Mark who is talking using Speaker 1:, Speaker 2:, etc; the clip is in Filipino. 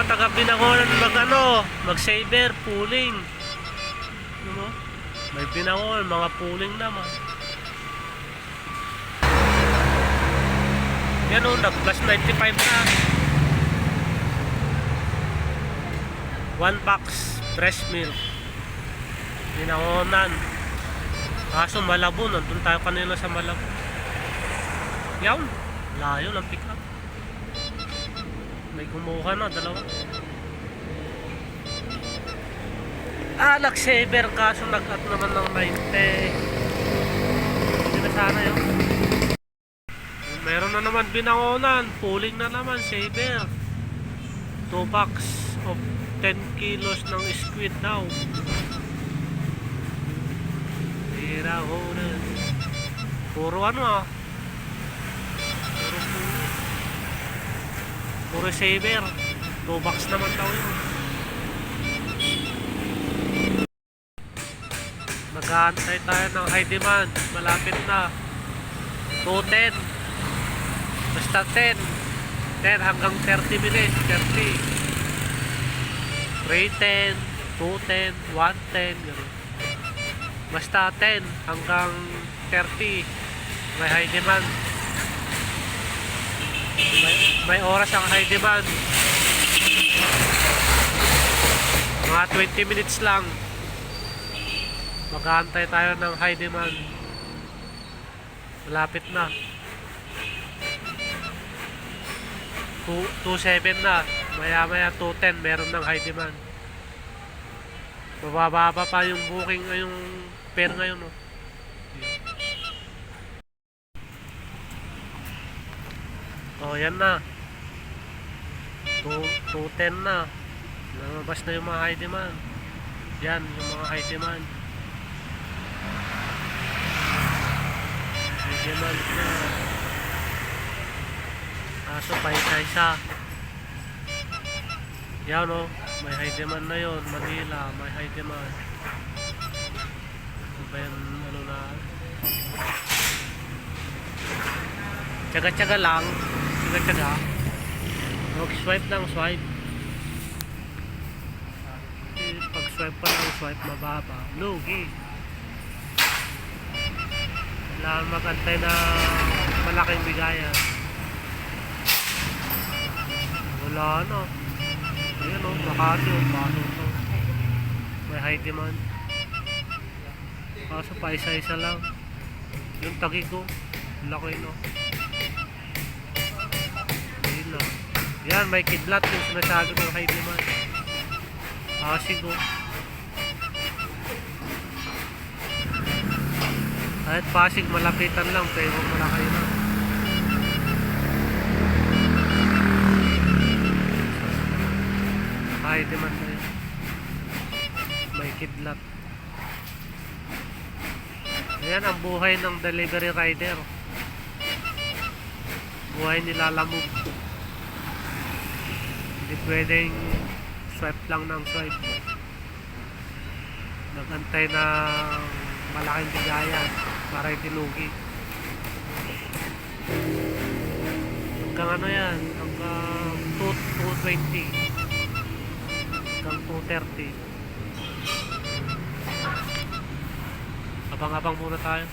Speaker 1: taga Binangonan mag-saver, pooling. Ano? May Binangonan, mga pooling naman. Yan o, nag-plus 95 na. 1 box fresh milk. Binangonan. Kaso Malabon, nandun tayo kanina sa Malabon. Yan, layo ng pick up. May kumuha na, dalawa. Nag-saver kaso nag-at naman ng 90. Hindi na sana yun. Meron na naman Binangonan, pooling na naman, saver. 2 box of 10 kilos ng squid daw. Tira ho na. Puro puro pooling. Puro saver. 2 box naman daw yun. Mag-aantay tayo ng high demand. Malapit na. 210. Basta 10 hanggang 30 minutes. 30. 310, 210, 110. Gano'n. Basta 10 hanggang 30. May high demand. May oras ang high demand. Mga 20 minutes lang. Mag-aantay tayo ng high demand. Malapit na. 2.7 na. Maya 2.10 meron ng high demand. Mababa pa yung booking, yung pair ngayon, no? Oh, yan na. 2.10 na. Lumabas na yung mga high demand. Yan, yung mga high demand. High demand na. Kaso pa isa-isa. Yan o, may high demand na yon. Manila, may high demand. Ano ba yan, ano na? Tsaga-tsaga lang. Tsaga-tsaga. Mag-swipe ng swipe. Pag-swipe pa ng swipe, mababa. Lugi. Kailangan mag-antay na malaking bigayan. Wala na. Ayan o, Makati o, paano to. May high demand. Kaso pa isa-isa lang. Yung Taguig ko, laki no. Ayun na. Yan, may kidlat yung sinasabi ng high demand. Pasig o. Kahit Pasig, malapitan lang, pero malaki na. High demand na yun. May kidlat. Ayan ang buhay ng delivery rider. Buhay nila lamog. Hindi pwedeng swipe lang ng swipe. Nagantay na malaking bigayan para hindi lugi. Hanggang ano yan? Hanggang 220. Hanggang 230. Abang-abang muna tayo.